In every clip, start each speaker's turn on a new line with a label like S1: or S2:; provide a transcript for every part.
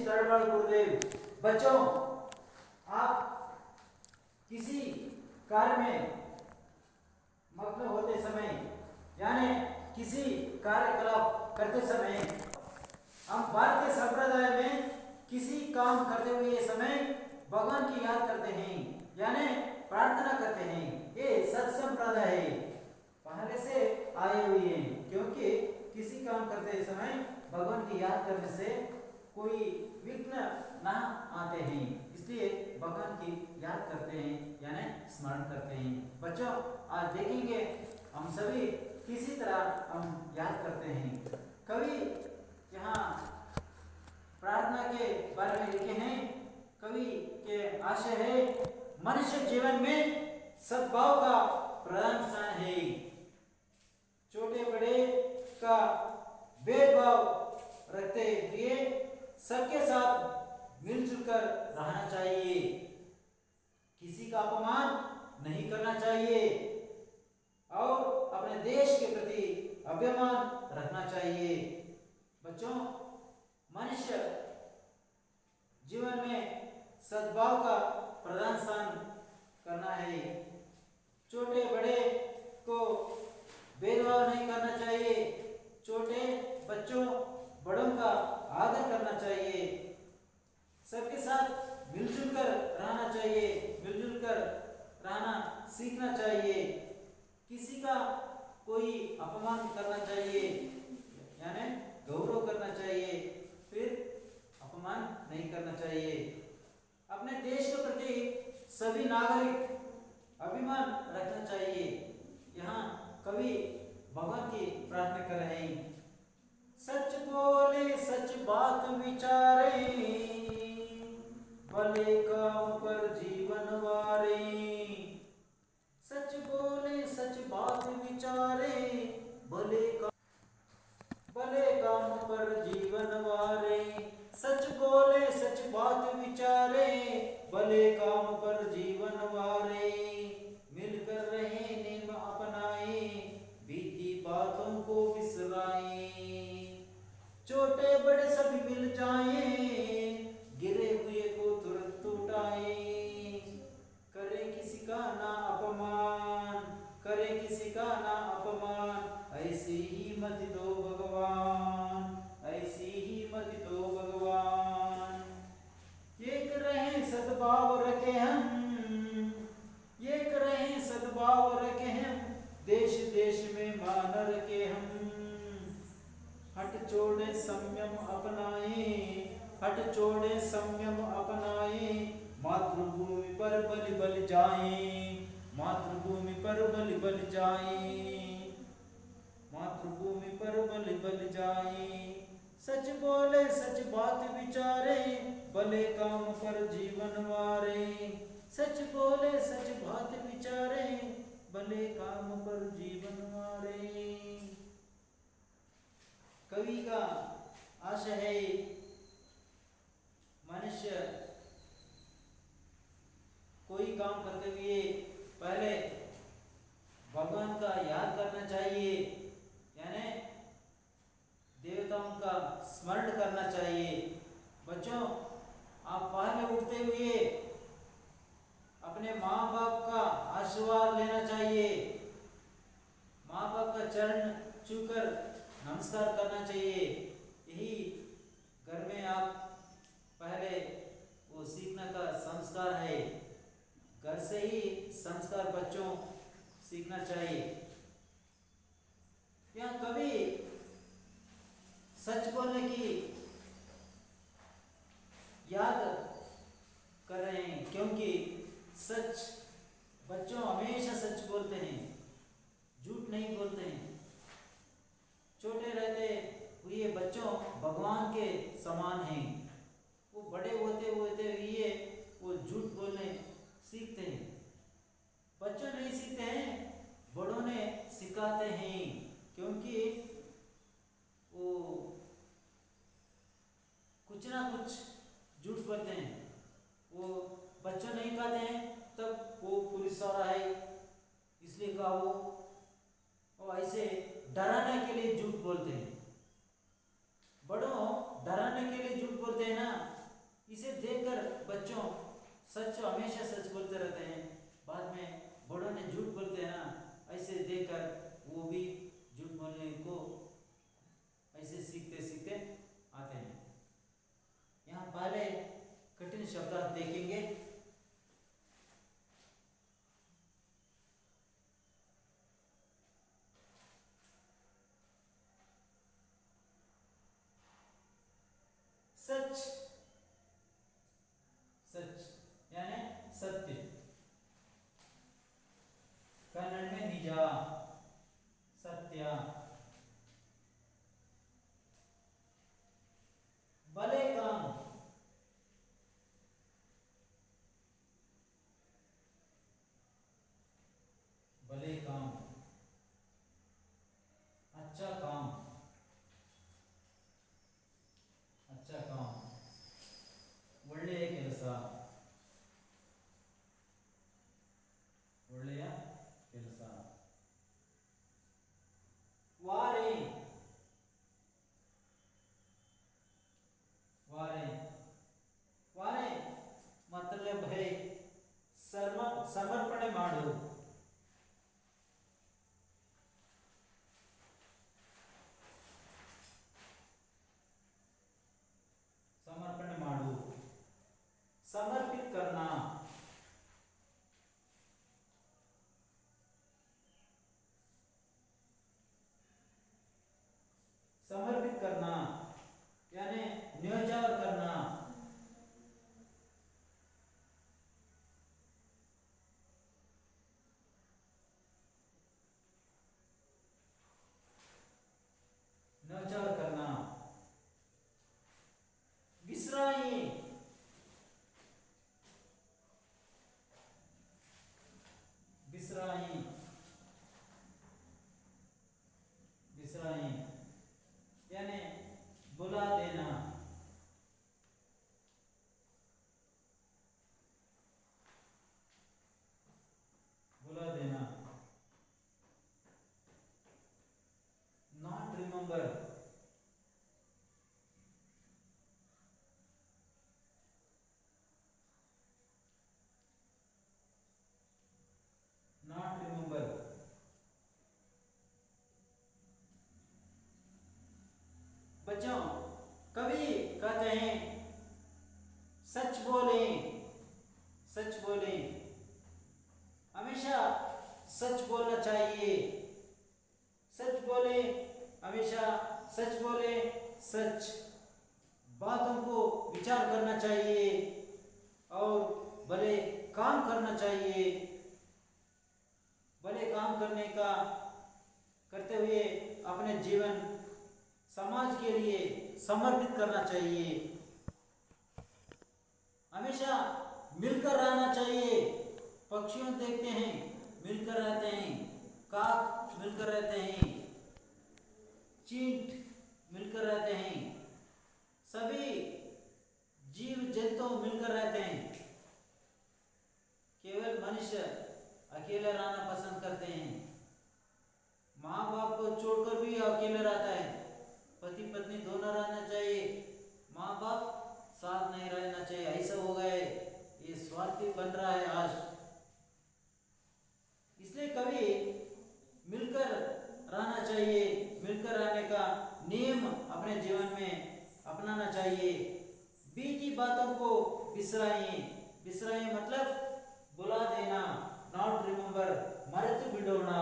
S1: तड़बड़ गुरुदेव। बच्चों, आप किसी कार्य में मग्न होते समय यानी किसी कार्यकलाप करते समय हम भारतीय संप्रदाय में किसी काम करते हुए समय भगवान की याद करते हैं यानी प्रार्थना करते हैं। ये सत संप्रदाय है, पहले से आए हुए हैं, क्योंकि किसी काम करते समय भगवान की याद करने से कोई विघ्न ना आते हैं, इसलिए भगवान की याद करते हैं यानी स्मरण करते हैं। बच्चों, आज देखेंगे हम सभी किसी तरह हम याद करते हैं। कवि यहाँ प्रार्थना के बारे में लिखे हैं। कवि के आशय है मनुष्य जीवन में सद्भाव का प्रधान स्थान है। छोटे बड़े का भेदभाव रखते हुए सबके साथ मिलजुल कर रहना चाहिए। किसी का अपमान नहीं करना चाहिए और अपने देश के प्रति अभिमान रखना चाहिए। बच्चों, मनुष्य जीवन में सद्भाव का प्रधान स्थान करना है। छोटे बड़े को भेदभाव नहीं करना चाहिए। छोटे बच्चों बड़ों का आदर करना चाहिए। सबके साथ मिलजुल कर रहना चाहिए, मिलजुल कर रहना सीखना चाहिए। किसी का कोई अपमान करना चाहिए यानी गौरव करना चाहिए, फिर अपमान नहीं करना चाहिए। अपने देश के प्रति सभी नागरिक अभिमान रखना चाहिए। यहाँ कवि भगवान की प्रार्थना कर रहे हैं। सच बोले सच बात विचारे, भले काम पर जीवन वारे। सच बोले सच बात विचारे, भले काम पर जीवन वारे। सच बोले सच बात विचारे, भले काम पर जीवन वारे। मिलकर रहे नेम अपनाए, बीती बातों को बिसराए। छोटे बड़े सभी मिल जाएं, गिरे हुए को तुरंत उठाए। करे किसी का ना अपमान, करे किसी का ना अपमान। ऐसी ही मत दो भगवान, ऐसी ही मत दो भगवान। एक रहे सद्भाव रखे हम, एक रहे सद्भाव रखे हम। देश देश में मान रखे हम। हट छोड़े संयम अपनाए, हट छोड़े संयम अपनाए। मातृभूमि पर बलि बलि जाए, मातृभूमि पर बलि बलि जाए। मातृभूमि पर बलि बलि जाए। सच बोले सच बात विचारे, भले काम पर जीवन वारे। सच बोले सच बात विचारे, भले काम पर जीवन वारे। कवि का आशय है मनुष्य कोई काम करते हुए पहले भगवान का याद करना चाहिए यानी देवताओं का स्मरण करना चाहिए। बच्चों, आप पहले उठते हुए अपने माँ बाप का आशीर्वाद लेना चाहिए। माँ बाप का चरण छूकर नमस्कार करना चाहिए। यही घर में आप पहले वो सीखने का संस्कार है। घर से ही संस्कार बच्चों सीखना चाहिए। यहाँ कभी सच बोलने की याद कर रहे हैं, क्योंकि सच बच्चों हमेशा सच बोलते हैं, झूठ नहीं बोलते हैं। छोटे रहते हुए बच्चों भगवान के समान हैं। वो बड़े होते होते हुए वो झूठ बोलने सीखते हैं। बच्चों नहीं सीखते हैं, बड़ों ने सिखाते हैं, क्योंकि वो कुछ ना कुछ झूठ बोलते हैं। वो बच्चों नहीं कहते हैं तब वो पुलिस वाला है इसलिए कहा वो ऐसे डराने के लिए झूठ बोलते हैं। बड़ों डराने के लिए झूठ बोलते हैं ना, इसे देखकर बच्चों सच हमेशा सच बोलते रहते हैं, बाद में बड़ों ने झूठ बोलते हैं ना, ऐसे देखकर वो भी झूठ बोलने को ऐसे सीखते सीखते आते हैं। यहाँ पहले कठिन शब्द आप देखेंगे। सच, सच यानी सत्य, कन्नड़ में निज, सत्य। भले काम, भले काम, अच्छा काम, अच्छा काम, ಒಳ್ಳೆಯ ಕೆಲಸ, ಒಳ್ಳೆಯ ಕೆಲಸ। वारे, वारे, वारे मतलब है ಸಮರ್ಪಣೆ ಮಾಡು, समर्पण माडू, समर्पित करना, समर्पित करना यानी न्योछावर करना, न्योछावर करना। विसराई, विसराई, विसराई यानी बुला देना, बुला देना। Not remember, not remember. बच्चों कभी कहते हैं सच बोले, सच बोले, हमेशा सच बोलना चाहिए, सच बोले, हमेशा सच बोले, सच बातों को विचार करना चाहिए और भले काम करना चाहिए, भले काम करने का करते हुए अपने जीवन समाज के लिए समर्पित करना चाहिए, हमेशा मिलकर रहना चाहिए। पक्षियों देखते हैं मिलकर रहते हैं, काक मिलकर रहते हैं, चींट मिलकर रहते हैं, सभी जीव जंतु मिलकर रहते हैं। केवल मनुष्य अकेले रहना पसंद करते हैं। माँ बाप को छोड़कर भी अकेले रहता है। पति पत्नी दोनों रहना चाहिए, माँ बाप साथ नहीं रहना चाहिए, ऐसा हो गया है, ये स्वार्थी बन रहा है आज। इसलिए कभी मिलकर रहना चाहिए, मिलकर रहने का नियम अपने जीवन में अपनाना चाहिए। बीती बातों को बिसराएं, बिसराएं मतलब बुला देना, नॉट रिमेंबर, मरेतु बिडोना,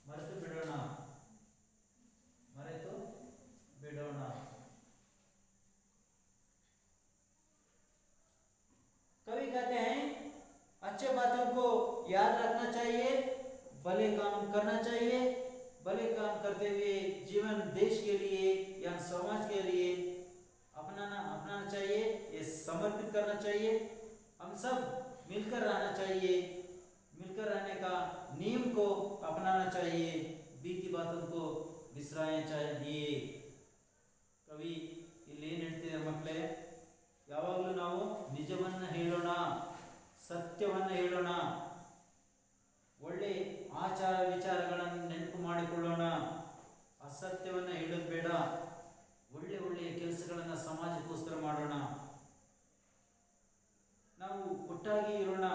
S1: मरेतु बिडोना, मरेतु बिडोना। कभी कहते हैं अच्छे बातों को याद रखना चाहिए, भले काम करना चाहिए, भले काम करते हुए जीवन देश के लिए या समाज के लिए अपनाना चाहिए, ये समर्पित करना चाहिए। हम सब मिलकर रहना चाहिए, मिलकर रहने का नियम को अपनाना चाहिए, बीती बातों को बिसराना चाहिए। कवि ಇಲ್ಲಿ ಏನು ಹೇಳ್ತಿದ್ದಾರೆ ಮಕ್ಕಳೇ, ಯಾವಾಗಲೂ ನಾವು ನಿಜವನ್ನು ಹೇಳೋಣ, ಸತ್ಯವನ್ನು ಹೇಳೋಣ, ಒಳ್ಳೆ ಆಚಾರ ವಿಚಾರಗಳನ್ನು ನೆನಪು ಮಾಡಿಕೊಳ್ಳೋಣ, ಅಸತ್ಯವನ್ನು ಹೇಳೋದು ಬೇಡ, ಒಳ್ಳೆ ಒಳ್ಳೆಯ ಕೆಲಸಗಳನ್ನು ಸಮಾಜಕ್ಕೋಸ್ಕರ ಮಾಡೋಣ, ಒಟ್ಟಾಗಿ ಇರೋಣ,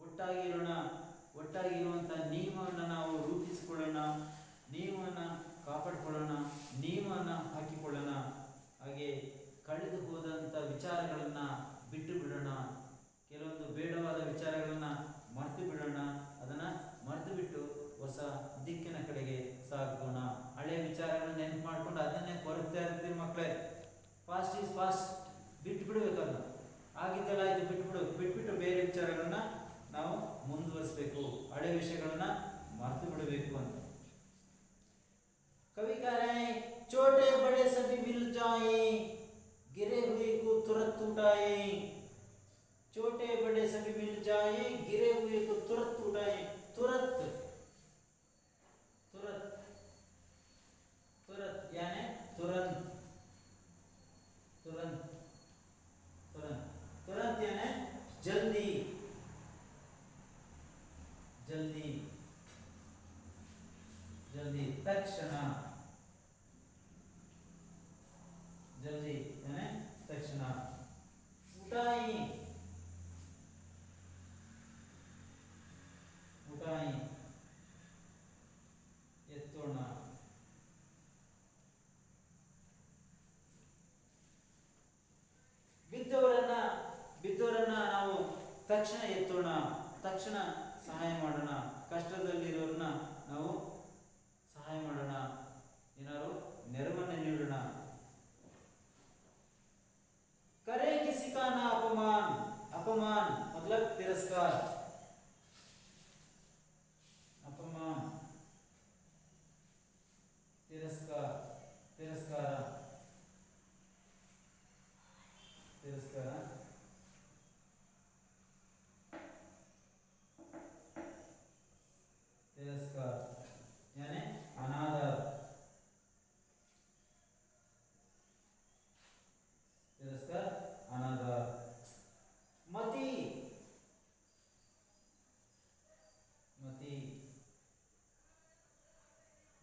S1: ಒಟ್ಟಾಗಿ ಇರೋಣ, ಒಟ್ಟಾಗಿ ಇರುವಂಥ ನಿಯಮವನ್ನು ನಾವು ರೂಪಿಸಿಕೊಳ್ಳೋಣ, ನಿಯಮವನ್ನು ಕಾಪಾಡಿಕೊಳ್ಳೋಣ, ನಿಯಮವನ್ನು ಹಾಕಿಕೊಳ್ಳೋಣ. ಹಾಗೆ ಕಳೆದು ಹೋದಂಥ ವಿಚಾರಗಳನ್ನು ಬಿಟ್ಟು ಬಿಡೋಣ, ಕೆಲವೊಂದು ಬೇಡವಾದ ವಿಚಾರಗಳನ್ನು ಮರೆತು ಬಿಡೋಣ, ಅದನ್ನು ಮರೆತು ಬಿಟ್ಟು ಹೊಸ ದಿಕ್ಕಿನ ಕಡೆಗೆ ಸಾಗೋಣ. ಹಳೆಯ ವಿಚಾರಗಳನ್ನ ನೆನಪು ಮಾಡ್ಕೊಂಡು ಅದನ್ನೇ ಕೊರಗ್ತಾ ಇರ್ತೀವಿ ಮಕ್ಕಳೇ. ಫಾಸ್ಟ್ ಈಸ್ ಫಾಸ್ಟ್, ಬಿಟ್ಟು ಬಿಡಬೇಕಲ್ಲ, ಆಗಿದ್ದೆಲ್ಲ ಇದು ಬಿಟ್ಬಿಟ್ಟು ಬೇರೆ ವಿಚಾರಗಳನ್ನ ನಾವು ಮುಂದುವರಿಸಬೇಕು, ಹಳೆ ವಿಷಯಗಳನ್ನ ಮರೆತು ಬಿಡಬೇಕು ಅಂತ. कवि कह रहे हैं छोटे बड़े सभी मिल जाएं, गिरे हुए को तुरंत उठाएं, छोटे बड़े सभी मिल जाएं, गिरे हुए को तुरंत उठाएं, तुरंत तुरंत तुरंत यानी तुरंत तुरंत तुरंत तुरंत यानी जल्दी जल्दी जल्दी, तक्षण, जल्दी यानी तक्षण. उठाई उठाई ಎತ್ತೋಣ. ಬಿದ್ದವರನ್ನ ನಾವು ತಕ್ಷಣ ಎತ್ತೋಣ, ತಕ್ಷಣ ಸಹಾಯ ಮಾಡೋಣ, ಕಷ್ಟದಲ್ಲಿರೋರನ್ನ ನಾವು ಸಹಾಯ ಮಾಡೋಣ, ಏನಾದ್ರು ನೆರವನ್ನು ನೀಡೋಣ. करे किसी का ना अपमान, अपमान मतलब तिरस्कार, अपमान तिरस्कार, तिरस्कार तिरस्कार तिरस्कार यानी अनादर, तिरस्कार अनादर. मति मति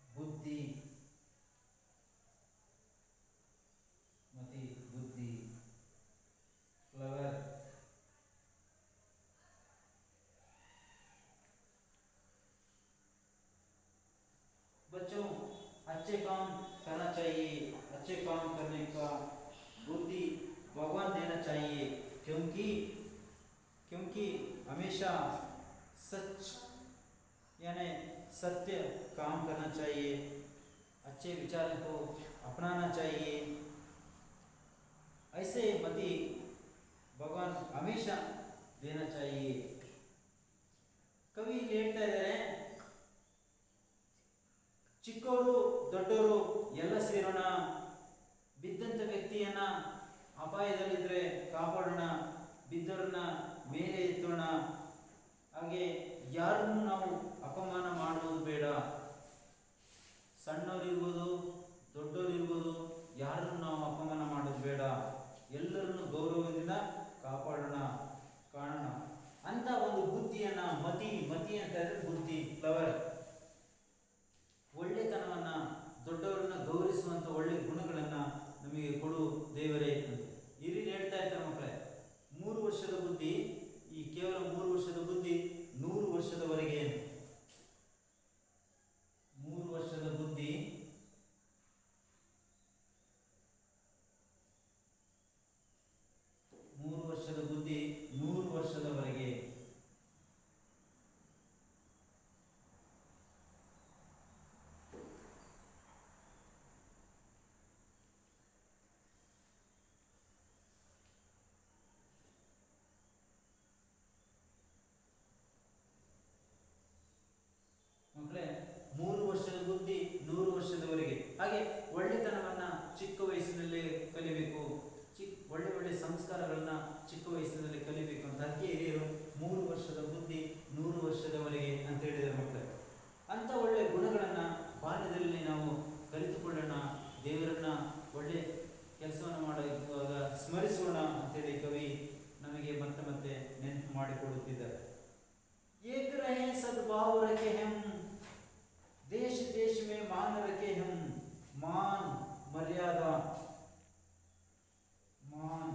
S1: बुद्धि, मति बुद्धि. क्लेवर बच्चों अच्छे काम करना चाहिए, अच्छे काम करने का बुद्धि भगवान देना चाहिए, क्योंकि हमेशा सच यानी सत्य काम करना चाहिए, अच्छे विचारों को अपनाना चाहिए. ऐसे मति भगवान हमेशा देना चाहिए. कवि ಹೇಳ್ತಾ ಇದ್ದಾರೆ, ಚಿಕ್ಕವರು ದೊಡ್ಡವರು ಎಲ್ಲ ಸೇರೋಣ, ಬಿದ್ದಂಥ ವ್ಯಕ್ತಿಯನ್ನ ಅಪಾಯದಲ್ಲಿದ್ದರೆ ಕಾಪಾಡೋಣ, ಬಿದ್ದವರನ್ನ ಮೇಲೆ ಎತ್ತೋಣ. ಹಾಗೆ ಯಾರನ್ನು ನಾವು ಅಪಮಾನ ಮಾಡುವುದು ಬೇಡ, ಸಣ್ಣವರಿರ್ಬೋದು ದೊಡ್ಡವರಿರ್ಬೋದು, ಯಾರನ್ನು ನಾವು ಅಪಮಾನ ಮಾಡೋದು ಬೇಡ, ಎಲ್ಲರನ್ನು ಗೌರವದಿಂದ ಕಾಪಾಡೋಣ, ಕಾಣೋಣ ಅಂತ ಒಂದು ಬುದ್ಧಿಯನ್ನ, ಮತಿ ಅಂತ ಹೇಳಿದ್ರೆ ಬುದ್ಧಿ, ಫ್ಲವರ್, ಒಳ್ಳೆತನವನ್ನ, ದೊಡ್ಡವರನ್ನ ಗೌರವಿಸುವಂತ ಒಳ್ಳೆ ಗುಣಗಳನ್ನ ನಮಗೆ ಕೊಡು ದೇವರೇ ಅಂತ ಇಲ್ಲಿ ಹೇಳ್ತಾ ಇರ್ತಾರೆ ಮಕ್ಕಳೇ. 3 ವರ್ಷದ ಬುದ್ಧಿ, ಈ ಕೇವಲ 3 ವರ್ಷದ ಬುದ್ಧಿ 100 ವರ್ಷದವರೆಗೆ. 3 ವರ್ಷದ ಬುದ್ಧಿ 3 ವರ್ಷದ ಬುದ್ಧಿ 100 ವರ್ಷದವರೆಗೆ. ಮಕ್ಕಳೇ 3 ವರ್ಷದ ಬುದ್ಧಿ 100 ವರ್ಷದವರೆಗೆ. ಹಾಗೆ ಒಳ್ಳೆತನವನ್ನ ಚಿಕ್ಕ ವಯಸ್ಸಿನಲ್ಲೇ ಕಲಿಬೇಕು, ಒಳ್ಳೆ ಸಂಸ್ಕಾರಗಳನ್ನ ಚಿಕ್ಕ ವಯಸ್ಸಿನಲ್ಲಿ ಕಲಿಬೇಕು ಅಂತ ಅದಕ್ಕೆ ಹಿರಿಯರು 3 ವರ್ಷದ ಬುದ್ಧಿ 100 ವರ್ಷದವರೆಗೆ ಅಂತ ಹೇಳಿದ್ದಾರೆ ಮಕ್ಕಳೇ. ಅಂತ ಒಳ್ಳೆ ಗುಣಗಳನ್ನ ಬಾಲ್ಯದಲ್ಲಿ ನಾವು ಕಲಿತುಕೊಳ್ಳೋಣ, ದೇವರನ್ನ ಒಳ್ಳೆ ಕೆಲಸವನ್ನು ಮಾಡುವಾಗ ಸ್ಮರಿಸೋಣ ಅಂತೇಳಿ ಕವಿ ನಮಗೆ ಮತ್ತೆ ಮತ್ತೆ ನೆನಪು ಮಾಡಿಕೊಡುತ್ತಿದ್ದಾರೆ. एक रहे सद्भाव रखे हम, देश देश में मान रखे हम, मान मर्यादा, मान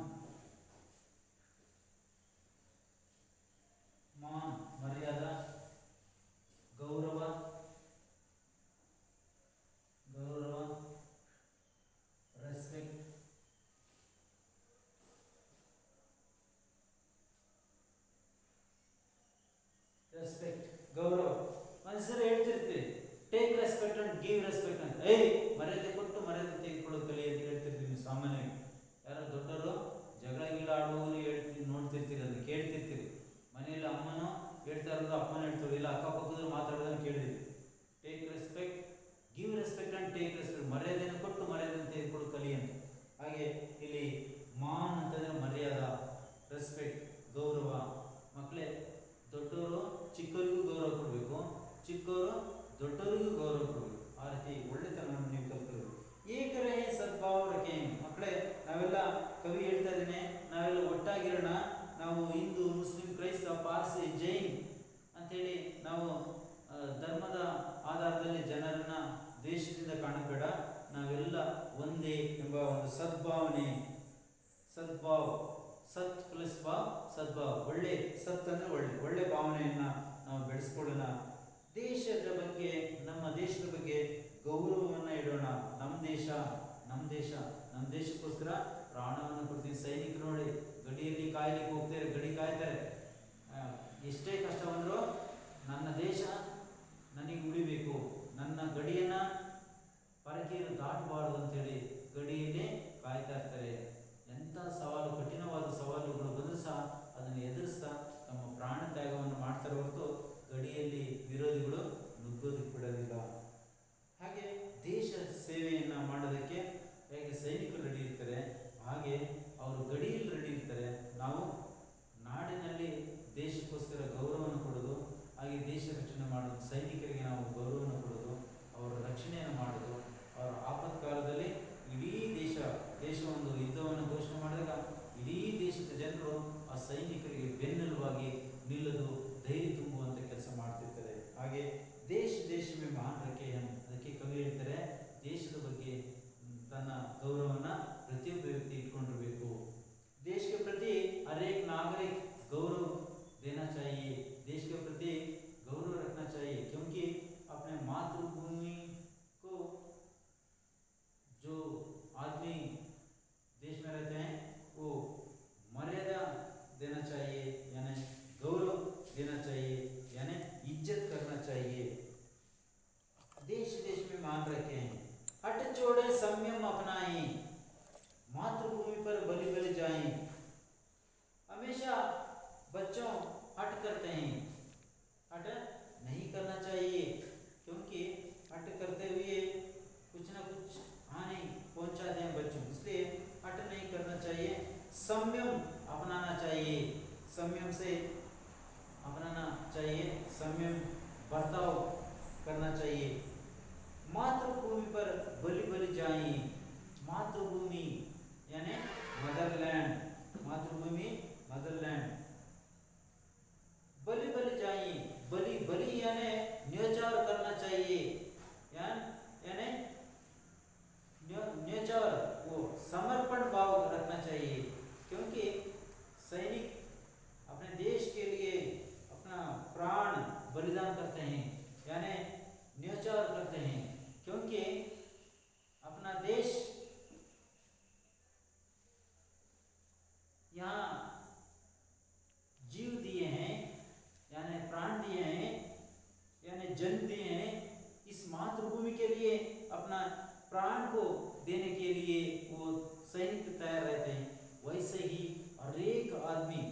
S1: ಗಿವ್ ರೆಸ್ಪೆಕ್ಟ್ ಅಂತ ಮರ್ಯಾದೆ ಕೊಟ್ಟು ಮರ್ಯಾದೆ ತೆಗೆದುಕೊಳ್ಳೋ ಕಲಿ ಅಂತ ಹೇಳ್ತಿರ್ತೀವಿ ನೀವು ಸಾಮಾನ್ಯವಾಗಿ. ಯಾರೋ ದೊಡ್ಡವರು ಜಗಳ ಗಿಳ ಆಡುವವರು ನೋಡ್ತಿರ್ತೀರಿ, ಅದನ್ನ ಕೇಳ್ತಿರ್ತೀರಿ. ಮನೆಯಲ್ಲಿ ಅಮ್ಮನೋ ಹೇಳ್ತಾ ಇರೋದು ಅಪ್ಪನ ಹೇಳ್ತಾರೆ, ಇಲ್ಲ ಅಕ್ಕಪಕ್ಕದವ್ರು ಮಾತಾಡೋದನ್ನು ಕೇಳಿದ್ವಿ. Take respect, give respect and take respect, ಮರ್ಯಾದೆಯನ್ನು ಕೊಟ್ಟು ಮರ್ಯಾದೆಯನ್ನು ತೆಗೆದುಕೊಳ್ಳೋ ಕಲಿ ಅಂತ. ಹಾಗೆ ಇಲ್ಲಿ ಮಾನ್ ಅಂತಂದ್ರೆ ಮರ್ಯಾದ, ರೆಸ್ಪೆಕ್ಟ್, ಗೌರವ. ಮಕ್ಕಳೇ, ದೊಡ್ಡವರು ಚಿಕ್ಕವರಿಗೂ ಗೌರವ ಕೊಡಬೇಕು, ಚಿಕ್ಕವರು ದೊಡ್ಡವರಿಗೂ ಗೌರವ ಕೊಡಬೇಕು. ಆ ರೀತಿ ಒಳ್ಳೆತನ ನೀವು ಕಲ್ತಿರೋದು. ಏಕರೇ ಸದ್ಭಾವ ರಖೆ. ಮಕ್ಕಳೇ, ನಾವೆಲ್ಲ ಕವಿ ಹೇಳ್ತಾ ಇದ್ದೇನೆ, ನಾವೆಲ್ಲ ಒಟ್ಟಾಗಿರೋಣ. ನಾವು ಹಿಂದೂ, ಮುಸ್ಲಿಂ, ಕ್ರೈಸ್ತ, ಪಾರ್ಸಿ, ಜೈನ್ ಅಂತೇಳಿ ನಾವು ಧರ್ಮದ ಆಧಾರದಲ್ಲಿ ಜನರನ್ನ ದೇಶದಿಂದ ಕಾಣಬೇಡ, ನಾವೆಲ್ಲ ಒಂದೇ ಎಂಬ ಒಂದು ಸದ್ಭಾವನೆ. ಸದ್ಭಾವ, ಸತ್ ಪ್ಲಸ್ ಭಾವ, ಸದ್ಭಾವ. ಒಳ್ಳೆ ಸತ್ ಅಂದ್ರೆ ಒಳ್ಳೆ ಒಳ್ಳೆ ಭಾವನೆಯನ್ನ ನಾವು ಬೆಳೆಸ್ಕೊಳ್ಳೋಣ. ದೇಶದ ಬಗ್ಗೆ, ನಮ್ಮ ದೇಶದ ಬಗ್ಗೆ ಗೌರವವನ್ನು ಇಡೋಣ. ನಮ್ಮ ದೇಶಕ್ಕೋಸ್ಕರ ಪ್ರಾಣವನ್ನು ಕೊಡ್ತೀವಿ. ಸೈನಿಕರು ನೋಡಿ ಗಡಿಯಲ್ಲಿ ಕಾಯಲಿಕ್ಕೆ ಹೋಗ್ತಾರೆ, ಗಡಿ ಕಾಯ್ತಾರೆ. ಎಷ್ಟೇ ಕಷ್ಟ ಬಂದರೂ ನನ್ನ ದೇಶ ನನಗೆ ಉಳಿಬೇಕು, ನನ್ನ ಗಡಿಯನ್ನ ಪರಕೀಯರು ದಾಟಬಾರದು ಅಂತೇಳಿ ಗಡಿಯಲ್ಲಿ ಕಾಯ್ತಾ ಇರ್ತಾರೆ. ಎಂಥ ಸವಾಲು, ಕಠಿಣವಾದ ಸವಾಲುಗಳು ಬಂದರೂ ಸಹ ಅದನ್ನು ಎದುರಿಸ್ತಾ ತಮ್ಮ ಪ್ರಾಣ ತ್ಯಾಗವನ್ನು ಮಾಡ್ತಾರೆ ಹೊರತು ಗಡಿಯಲ್ಲಿ ವಿರೋಧಿಗಳು ನುಗ್ಗೋದಕ್ಕೆ ಬಿಡೋದಿಲ್ಲ. ಹಾಗೆ ದೇಶ ಸೇವೆಯನ್ನು ಮಾಡೋದಕ್ಕೆ ಹೇಗೆ ಸೈನಿಕರು ರೆಡಿ ಇರ್ತಾರೆ, ಹಾಗೆ ಅವರು ಗಡಿಯಲ್ಲಿ ರೆಡಿ ಇರ್ತಾರೆ. ನಾವು ನಾಡಿನಲ್ಲಿ ದೇಶಕ್ಕೋಸ್ಕರ ಗೌರವವನ್ನು ಕೊಡೋದು, ಹಾಗೆ ದೇಶ ರಕ್ಷಣೆ ಮಾಡೋದು, ಸೈನಿಕರಿಗೆ ನಾವು ಗೌರವವನ್ನು ಕೊಡೋದು, ಅವರ ರಕ್ಷಣೆಯನ್ನು ಮಾಡೋದು. ಅವರ ಆಪತ್ಕಾಲದಲ್ಲಿ ಇಡೀ ದೇಶ ಒಂದು ಯುದ್ಧವನ್ನು ಘೋಷಣೆ ಮಾಡಿದಾಗ ಇಡೀ ದೇಶದ ಜನರು ಆ ಸೈನಿಕರಿಗೆ ಬೆನ್ನೆಲುಬಾಗಿ ನಿಲ್ಲದು, ಧೈರ್ಯ ತುಂಬುವಂಥ ಕೆಲಸ ಮಾಡ್ತಿರ್ತಾರೆ. ಹಾಗೆ ದೇಶವೇ ಮಹಾನ್ ರಖೆ. ಅದಕ್ಕೆ ಕವಿ ಹೇಳ್ತಾರೆ, ದೇಶದ ಬಗ್ಗೆ ತನ್ನ ಗೌರವವನ್ನು ಪ್ರತಿಯೊಬ್ಬ ವ್ಯಕ್ತಿ ಇಟ್ಕೊಂಡಿರಬೇಕು. देश के प्रति हर एक नागरिक गौरव देना चाहिए, देश के प्रति गौरव रखना चाहिए, क्योंकि अपने मातृभूमि को जो आदमी देश में रहते हैं वो मर्यादा देना चाहिए, यानी गौरव देना चाहिए, यानी इज्जत करना चाहिए. देश में मान रखें, हट छोड़े संयम अपनाएं, मातृभूमि पर बलि बलि जाएं. हमेशा बच्चों हट करते हैं, हट नहीं करना चाहिए, क्योंकि हट करते हुए कुछ ना कुछ हानि पहुंचाते हैं बच्चों, इसलिए हट नहीं करना चाहिए. संयम अपनाना चाहिए, संयम से अपनाना चाहिए, संयम बर्ताव करना चाहिए. मातृभूमि पर बलि बलि जाएं. मातृभूमि यानी मदरलैंड, मातृभूमि मदरलैंड. बलि बलि जाइए, बलि यानी न्योछावर करना चाहिए, यानी न्योछावर, वो समर्पण भाव रखना चाहिए, क्योंकि सैनिक अपने देश के लिए अपना प्राण बलिदान करते हैं, यानी न्योछावर करते हैं, क्योंकि अपना देश यहाँ जीव दिए हैं, यानी प्राण दिए हैं, यानी जन्म दिए हैं. इस मातृभूमि के लिए अपना प्राण को देने के लिए वो सैनिक तैयार रहते हैं. वैसे ही हर एक आदमी